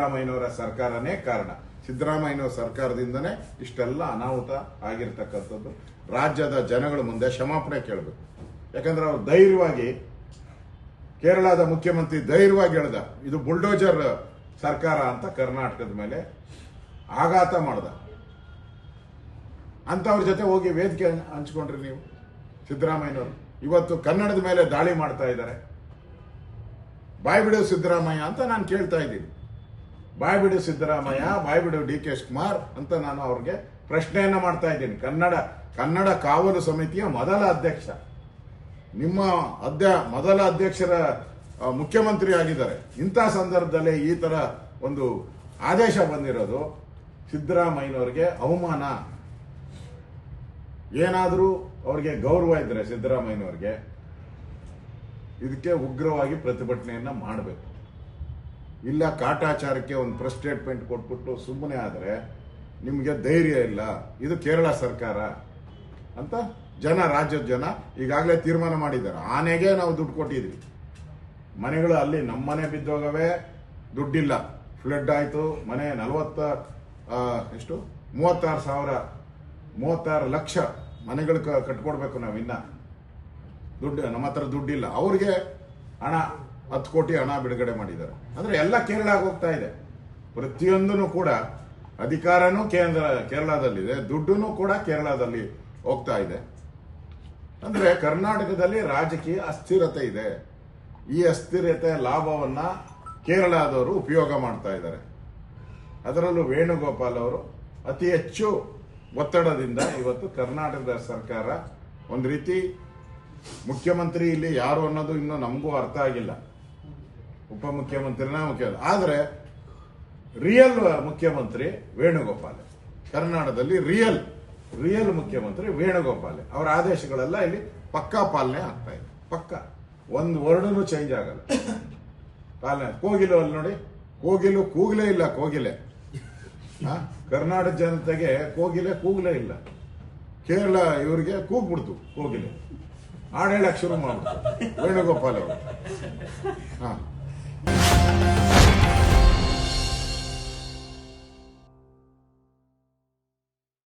ಸಿದ್ದರಾಮಯ್ಯನವರ ಸರ್ಕಾರನೇ ಕಾರಣ. ಸಿದ್ದರಾಮಯ್ಯನವರ ಸರ್ಕಾರದಿಂದನೇ ಇಷ್ಟೆಲ್ಲ ಅನಾಹುತ ಆಗಿರ್ತಕ್ಕಂಥದ್ದು. ರಾಜ್ಯದ ಜನಗಳ ಮುಂದೆ ಕ್ಷಮಾಪಣೆ ಕೇಳಬೇಕು. ಯಾಕಂದ್ರೆ ಅವ್ರು ಧೈರ್ಯವಾಗಿ, ಕೇರಳದ ಮುಖ್ಯಮಂತ್ರಿ ಧೈರ್ಯವಾಗಿ ಹೇಳ್ದ ಇದು ಬುಲ್ಡೋಜರ್ ಸರ್ಕಾರ ಅಂತ ಕರ್ನಾಟಕದ ಮೇಲೆ ಆಘಾತ ಮಾಡ್ದ. ಅಂತವ್ರ ಜೊತೆ ಹೋಗಿ ವೇದಿಕೆ ಹಂಚ್ಕೊಂಡ್ರಿ ನೀವು ಸಿದ್ದರಾಮಯ್ಯನವರು. ಇವತ್ತು ಕನ್ನಡದ ಮೇಲೆ ದಾಳಿ ಮಾಡ್ತಾ ಇದ್ದಾರೆ. ಬಾಯ್ಬಿಡು ಸಿದ್ದರಾಮಯ್ಯ ಅಂತ ನಾನು ಕೇಳ್ತಾ ಇದ್ದೀನಿ. ಬಾಯ್ಬಿಡು ಸಿದ್ದರಾಮಯ್ಯ, ಬಾಯ್ಬಿಡು DK ಶಿವಕುಮಾರ್ ಅಂತ ನಾನು ಅವ್ರಿಗೆ ಪ್ರಶ್ನೆಯನ್ನ ಮಾಡ್ತಾ ಇದ್ದೀನಿ. ಕನ್ನಡ ಕಾವಲು ಸಮಿತಿಯ ಮೊದಲ ಅಧ್ಯಕ್ಷ, ನಿಮ್ಮ ಮೊದಲ ಅಧ್ಯಕ್ಷರ ಮುಖ್ಯಮಂತ್ರಿ ಆಗಿದ್ದಾರೆ. ಇಂಥ ಸಂದರ್ಭದಲ್ಲಿ ಈ ತರ ಒಂದು ಆದೇಶ ಬಂದಿರೋದು ಸಿದ್ದರಾಮಯ್ಯನವ್ರಿಗೆ ಅವಮಾನ. ಏನಾದರೂ ಅವ್ರಿಗೆ ಗೌರವ ಇದ್ರೆ ಸಿದ್ದರಾಮಯ್ಯನವ್ರಿಗೆ ಇದಕ್ಕೆ ಉಗ್ರವಾಗಿ ಪ್ರತಿಭಟನೆಯನ್ನ ಮಾಡಬೇಕು. ಇಲ್ಲ ಕಾಟಾಚಾರಕ್ಕೆ ಒಂದು ಪ್ರೆಸ್ ಸ್ಟೇಟ್ಮೆಂಟ್ ಕೊಟ್ಬಿಟ್ಟು ಸುಮ್ಮನೆ ಆದರೆ ನಿಮಗೆ ಧೈರ್ಯ ಇಲ್ಲ. ಇದು ಕೇರಳ ಸರ್ಕಾರ ಅಂತ ರಾಜ್ಯದ ಜನ ಈಗಾಗಲೇ ತೀರ್ಮಾನ ಮಾಡಿದ್ದಾರೆ. ಆನೆಗೆ ನಾವು ದುಡ್ಡು ಕೊಟ್ಟಿದ್ವಿ. ಮನೆಗಳು ಅಲ್ಲಿ ನಮ್ಮ ಮನೆ ಬಿದ್ದೋಗವೆ, ದುಡ್ಡಿಲ್ಲ. ಫ್ಲಡ್ ಆಯ್ತು, ಮನೆ 36 ಲಕ್ಷ ಮನೆಗಳು ಕಟ್ಕೊಡ್ಬೇಕು. ನಾವು ಇನ್ನ ದುಡ್ಡು, ನಮ್ಮ ಹತ್ರ ದುಡ್ಡಿಲ್ಲ. ಅವ್ರಿಗೆ ಹಣ 10 ಕೋಟಿ ಹಣ ಬಿಡುಗಡೆ ಮಾಡಿದ್ದಾರೆ. ಅಂದ್ರೆ ಎಲ್ಲ ಕೇರಳಕ್ಕೆ ಹೋಗ್ತಾ ಇದೆ. ಪ್ರತಿಯೊಂದೂ ಕೂಡ ಅಧಿಕಾರನೂ ಕೇರಳದಲ್ಲಿದೆ, ದುಡ್ಡು ಕೂಡ ಕೇರಳದಲ್ಲಿ ಹೋಗ್ತಾ ಇದೆ. ಅಂದ್ರೆ ಕರ್ನಾಟಕದಲ್ಲಿ ರಾಜಕೀಯ ಅಸ್ಥಿರತೆ ಇದೆ. ಈ ಅಸ್ಥಿರತೆ ಲಾಭವನ್ನ ಕೇರಳದವರು ಉಪಯೋಗ ಮಾಡ್ತಾ ಇದ್ದಾರೆ. ಅದರಲ್ಲೂ ವೇಣುಗೋಪಾಲ್ ಅವರು ಅತಿ ಹೆಚ್ಚು ಒತ್ತಡದಿಂದ ಇವತ್ತು ಕರ್ನಾಟಕದ ಸರ್ಕಾರ ಒಂದು ರೀತಿ, ಮುಖ್ಯಮಂತ್ರಿ ಇಲ್ಲಿ ಯಾರು ಅನ್ನೋದು ಇನ್ನೂ ನಮಗೂ ಅರ್ಥ ಆಗಿಲ್ಲ. ಉಪಮುಖ್ಯಮಂತ್ರಿನ ಆದ್ರೆ ರಿಯಲ್ ಮುಖ್ಯಮಂತ್ರಿ ವೇಣುಗೋಪಾಲ್. ಕರ್ನಾಟಕದಲ್ಲಿ ರಿಯಲ್ ಮುಖ್ಯಮಂತ್ರಿ ವೇಣುಗೋಪಾಲ್. ಅವರ ಆದೇಶಗಳೆಲ್ಲ ಇಲ್ಲಿ ಪಕ್ಕಾ ಪಾಲನೆ ಆಗ್ತಾ ಇದೆ. ಪಕ್ಕ ಒಂದು ವರ್ಡನು ಚೇಂಜ್ ಆಗಲ್ಲ. ಪಾಲನೆ. ಕೋಗಿಲು ಅಲ್ಲಿ ನೋಡಿ, ಕೋಗಿಲು ಕೂಗಲೇ ಇಲ್ಲ. ಕೋಗಿಲೆ ಕರ್ನಾಟಕ ಜನತೆಗೆ ಕೋಗಿಲೆ ಕೂಗಲೇ ಇಲ್ಲ. ಕೇರಳ ಇವರಿಗೆ ಕೂಗ್ಬಿಡ್ತು ಕೋಗಿಲೆ. ಹಾಡು ಹೇಳಕ್ ಶುರು ಮಾಡ್ಬಿಡ್ತು ವೇಣುಗೋಪಾಲ್ ಅವರು.